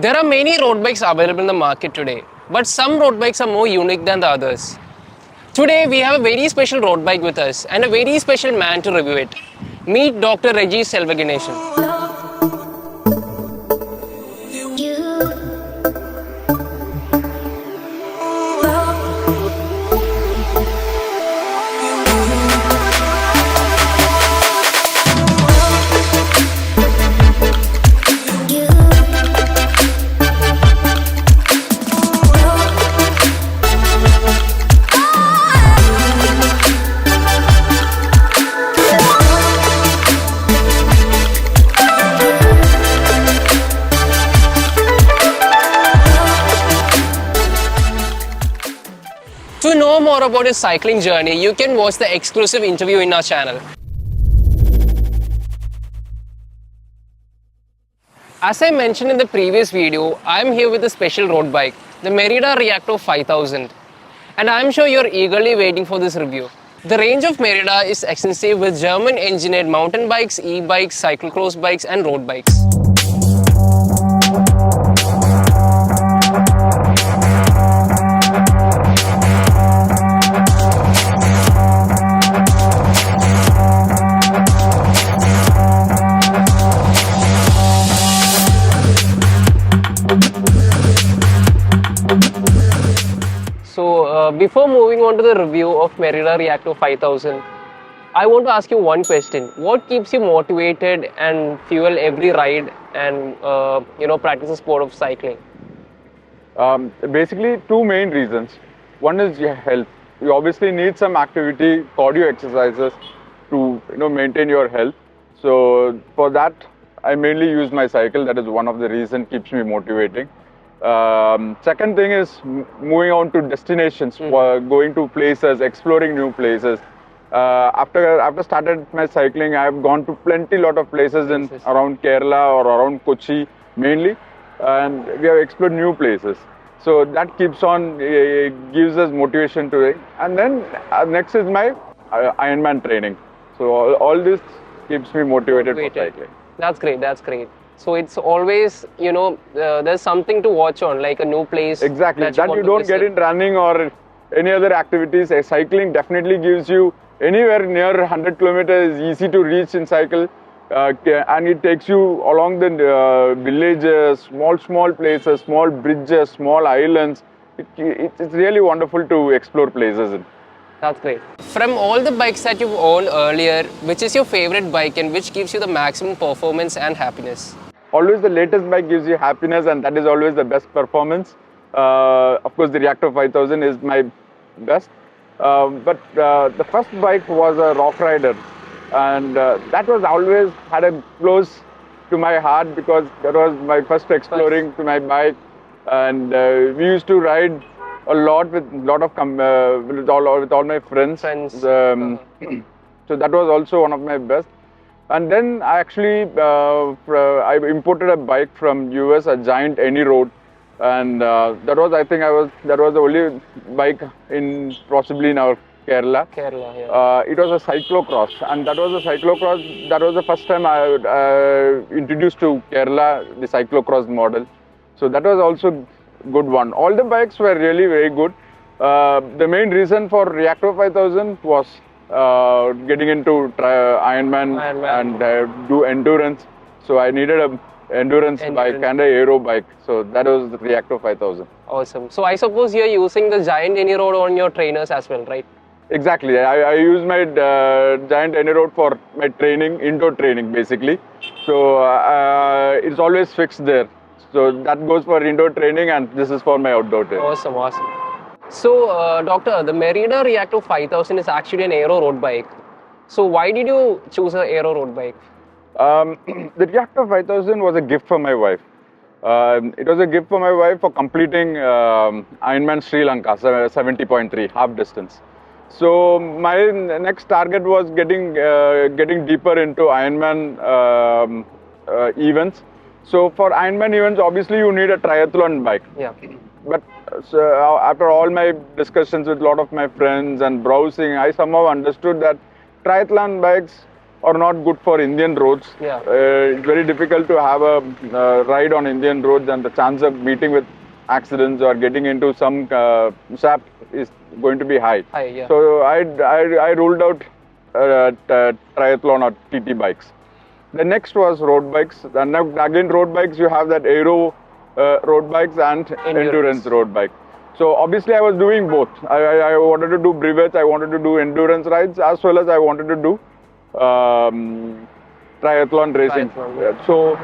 There are many road bikes available in the market today, but some road bikes are more unique than the others. Today we have a very special road bike with us and a very special man to review it. Meet Dr. Rajeesh Sevaganeshan. To know more about his cycling journey, you can watch the exclusive interview in our channel. As I mentioned in the previous video, I am here with a special road bike, the Merida Reacto 5000. And I am sure you are eagerly waiting for this review. The range of Merida is extensive with German engineered mountain bikes, e-bikes, cyclocross bikes and road bikes. Before moving on to the review of Merida Reacto 5000, I want to ask you one question. What keeps you motivated and fuel every ride and practice the sport of cycling? Basically, two main reasons. One is your health. You obviously need some activity, cardio exercises to maintain your health. So for that, I mainly use my cycle. That is one of the reasons keeps me motivating. Second thing is moving on to destinations, going to places, exploring new places. After started my cycling, I have gone to lot of places in around Kerala or around Kochi mainly, and we have explored new places. So that keeps on, gives us motivation to it. And then next is my Ironman training. So all this keeps me motivated for cycling. That's great. That's great. So it's always, there's something to watch on, like a new place. Exactly. That you don't get in running or any other activities. Cycling definitely gives you anywhere near 100 kilometers easy to reach in cycle. And it takes you along the villages, small places, small bridges, small islands. It's really wonderful to explore places in. That's great. From all the bikes that you've owned earlier, which is your favorite bike and which gives you the maximum performance and happiness? Always the latest bike gives you happiness, and that is always the best performance. Of course, the Reacto 5000 is my best. But the first bike was a Rock Rider, and that was always had a close to my heart because that was my first exploring to my bike, and we used to ride a lot with all my friends. So that was also one of my best. And then I actually I imported a bike from US, a giant EMotorad, and that was the only bike possibly in our Kerala. It was a cyclocross, and that was the first time I introduced to Kerala the cyclocross model. So that was also good one. All the bikes were really very good. The main reason for Reacto 5000 was getting into Ironman and do endurance. So I needed a endurance bike and a aero bike. So that was the Reacto 5000. Awesome. So I suppose you're using the giant EMotorad on your trainers as well, right? Exactly. I use my giant EMotorad for my training, indoor training basically. So it's always fixed there. So that goes for indoor training, and this is for my outdoor training. Awesome. So, Doctor, the Merida Reacto 5000 is actually an aero road bike. So, why did you choose an aero road bike? The Reacto 5000 was a gift for my wife. It was a gift for my wife for completing Ironman Sri Lanka 70.3 half distance. So my next target was getting deeper into Ironman events. So for Ironman events, obviously you need a triathlon bike. Yeah. But after all my discussions with a lot of my friends and browsing, I somehow understood that triathlon bikes or not good for Indian roads. Yeah. It's very difficult to have a ride on Indian roads, and the chance of meeting with accidents or getting into some mishap is going to be high. Yeah. So I ruled out triathlon or TT bikes. The next was road bikes. And now again, road bikes, you have that aero road bikes and endurance road bike. So obviously I was doing both. I wanted to do brevets, I wanted to do endurance rides, as well as I wanted to do triathlon racing. So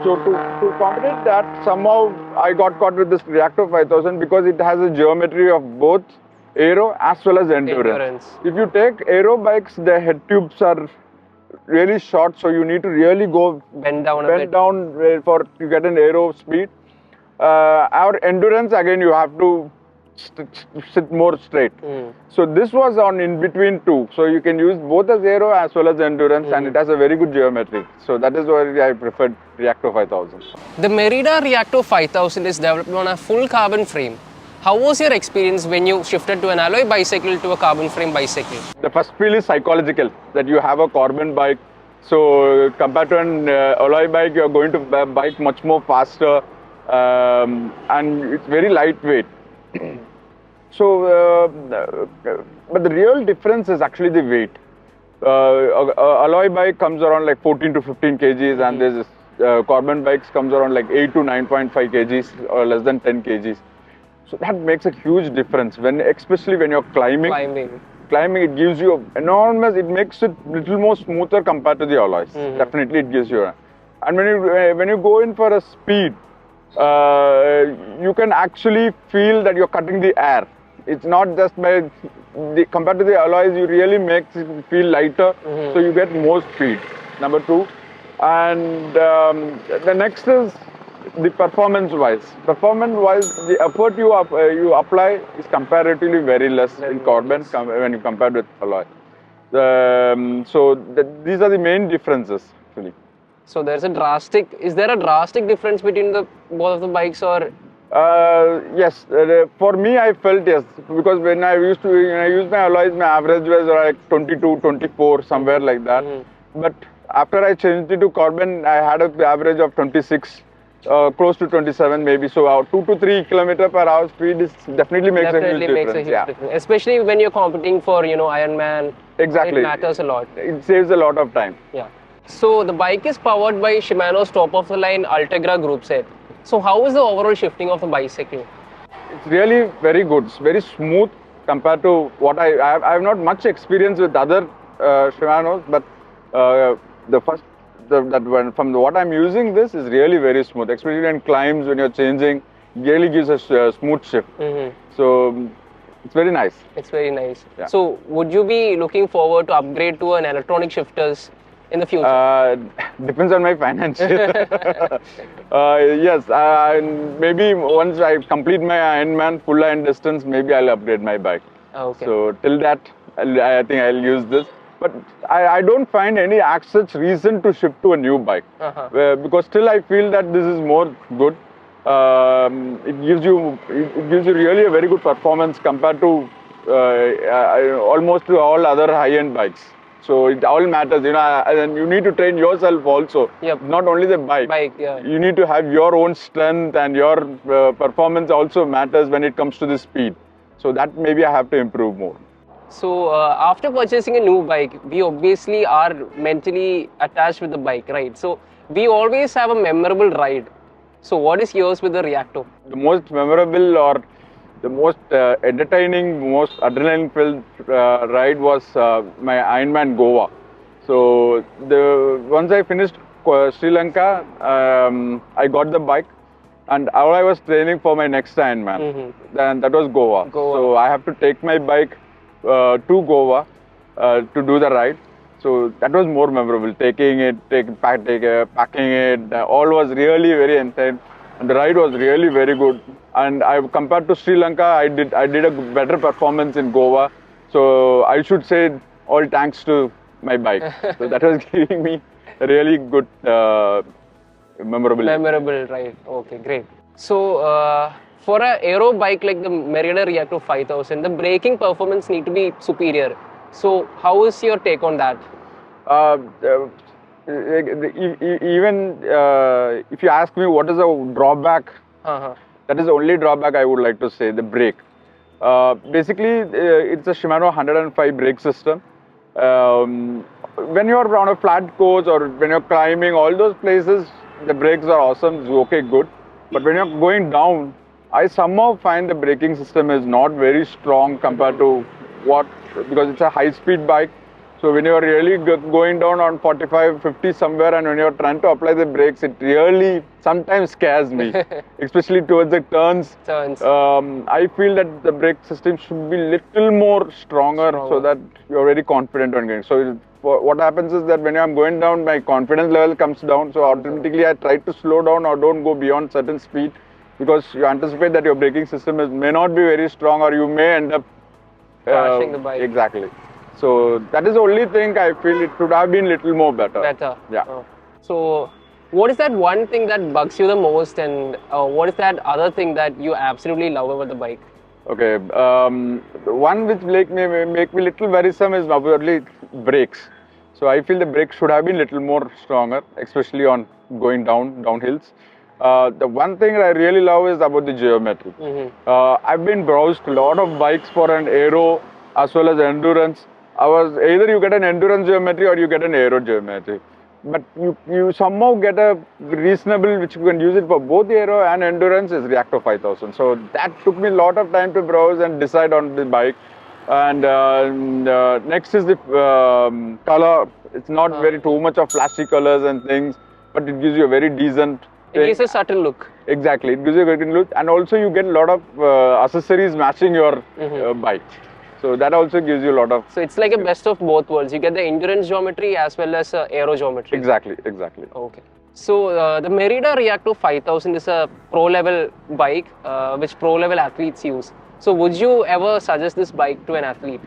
to accommodate that, somehow I got caught with this Reacto 5000 because it has a geometry of both aero as well as endurance. If you take aero bikes, the head tubes are really short, so you need to really go bend down for to get an aero speed. Our endurance, again, you have to sit more straight. So this was on in between two. So you can use both as aero as well as endurance, and it has a very good geometry. So that is why I preferred Reacto 5000. The Merida Reacto 5000 is developed on a full carbon frame. How was your experience when you shifted to an alloy bicycle to a carbon frame bicycle? The first feel is psychological, that you have a carbon bike. So compared to an alloy bike, you are going to bike much more faster, and it's very lightweight. So, but the real difference is actually the weight. Alloy bike comes around like 14 to 15 kgs, and there's carbon bikes comes around like 8 to 9.5 kgs or less than 10 kgs. So that makes a huge difference especially when you're climbing. Climbing, it gives you enormous. It makes it little more smoother compared to the alloys. Definitely, it gives you. And when you go in for a speed, you can actually feel that you're cutting the air. It's not just compared to the alloys, you really makes it feel lighter, so you get more speed. Number two, and the next is the performance-wise. Performance-wise, the effort you apply is comparatively very less in carbon when you compare with alloy. These are the main differences, actually. So is there a drastic difference between both of the bikes, or? Yes, for me I felt yes, because when I used my alloys, my average was like 22, 24, somewhere like that. But after I changed it to carbon, I had an average of 26, close to 27 maybe. So 2 to 3 km/h speed definitely makes a huge difference. Especially when you're competing for Ironman. Exactly. It matters a lot. It saves a lot of time. Yeah. So the bike is powered by Shimano's top-of-the-line Ultegra group set. So how is the overall shifting of the bicycle? It's really very good. It's very smooth compared to what I have not much experience with other Shimano's, but from what I'm using, this is really very smooth. Especially in climbs, when you're changing, it really gives a smooth shift. So it's very nice. It's very nice. Yeah. So would you be looking forward to upgrade to an electronic shifters in the future? Depends on my finances. Yes, maybe once I complete my Ironman full Iron distance, maybe I'll upgrade my bike. Okay. So till that, I think I'll use this. But I don't find any such reason to shift to a new bike, because still I feel that this is more good. It gives you really a very good performance compared to almost to all other high-end bikes. So it all matters, and you need to train yourself also. Yep. Not only the bike. You need to have your own strength, and your performance also matters when it comes to the speed. So that maybe I have to improve more. So after purchasing a new bike, we obviously are mentally attached with the bike, right? So we always have a memorable ride. So what is yours with the Reacto? The most memorable or the most entertaining, most adrenaline-filled ride was my Ironman Goa. So once I finished Sri Lanka, I got the bike, and all I was training for my next Ironman. Then that was Goa. So I have to take my bike to Goa to do the ride. So that was more memorable. Taking it, packing it, all was really very intense. And the ride was really very good. And compared to Sri Lanka, I did a better performance in Goa. So I should say all thanks to my bike. So that was giving me a really good memorable ride. Okay, great. So for an aero bike like the Merida Reacto 5000, the braking performance need to be superior. So how is your take on that? Uh, Even if you ask me what is the drawback, Uh-huh. that is the only drawback I would like to say, the brake. Basically, it's a Shimano 105 brake system. When you're on a flat course or when you're climbing, all those places, the brakes are awesome, it's okay, good. But when you're going down, I somehow find the braking system is not very strong compared to what, because it's a high-speed bike. So when you're really going down on 45, 50 somewhere, and when you're trying to apply the brakes, it really sometimes scares me, especially towards the turns. I feel that the brake system should be little more stronger, so that you're very confident on going. So what happens is that when I'm going down, my confidence level comes down. So automatically I try to slow down or don't go beyond certain speed, because you anticipate that your braking system may not be very strong, or you may end up crashing the bike. Exactly. So that is the only thing I feel it should have been little more better. Yeah. So what is that one thing that bugs you the most, and what is that other thing that you absolutely love about the bike? Okay. The one which make me little worrisome is probably brakes. So I feel the brakes should have been little more stronger, especially on going downhills. The one thing I really love is about the geometry. I've been browsed a lot of bikes for an aero as well as endurance. Either you get an endurance geometry or you get an aero geometry. But you somehow get a reasonable, which you can use it for both aero and endurance, is Reacto 5000. So that took me a lot of time to browse and decide on the bike. And next is the color. It's not very too much of flashy colors and things, but it gives you a very decent thing. It gives a subtle look. Exactly, it gives you a very good look, and also you get a lot of accessories matching your bike. So that also gives you a lot of... So it's like a best of both worlds. You get the endurance geometry as well as aero geometry. Exactly. Okay. So the Merida Reacto 5000 is a pro-level bike which pro-level athletes use. So would you ever suggest this bike to an athlete?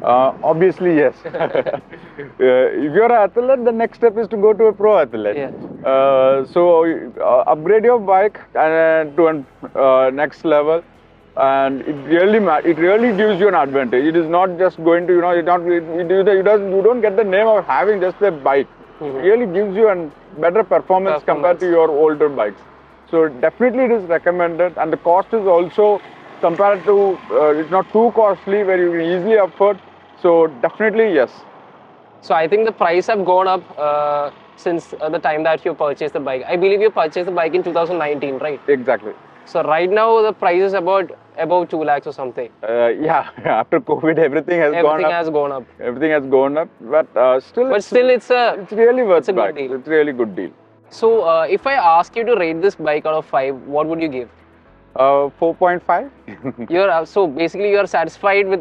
Obviously, yes. If you're an athlete, the next step is to go to a pro athlete. So upgrade your bike to a next level. And it really gives you an advantage. It is not just going to, you don't get the name of having just a bike. It really gives you a better performance compared to your older bikes. So definitely it is recommended, and the cost is also compared to, it's not too costly where you can easily afford. So definitely yes. So I think the price have gone up since the time that you purchased the bike. I believe you purchased the bike in 2019, right? Exactly. So right now the price is about above 2 lakhs or something. Yeah, after COVID everything has gone up. Everything has gone up, but still it's really worth it. It's a really good deal. So if I ask you to rate this bike out of 5, what would you give? 4.5. So basically you are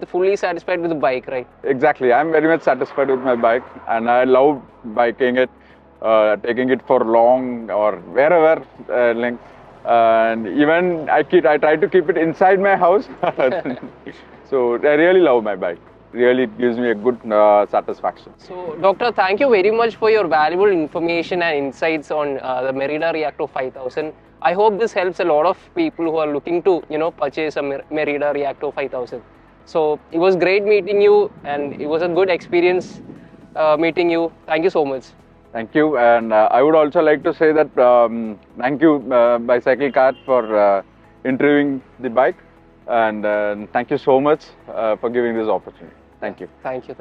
fully satisfied with the bike, right? Exactly. I'm very much satisfied with my bike, and I love biking it, taking it for long or wherever length. And even I try to keep it inside my house. So I really love my bike. Really gives me a good satisfaction. So Doctor, thank you very much for your valuable information and insights on the Merida Reacto 5000. I hope this helps a lot of people who are looking to purchase a Merida Reacto 5000. So it was great meeting you, and it was a good experience meeting you. Thank you so much. Thank you, and I would also like to say that thank you Bicyclekart for interviewing the bike, and thank you so much for giving this opportunity. Thank you. Thank you.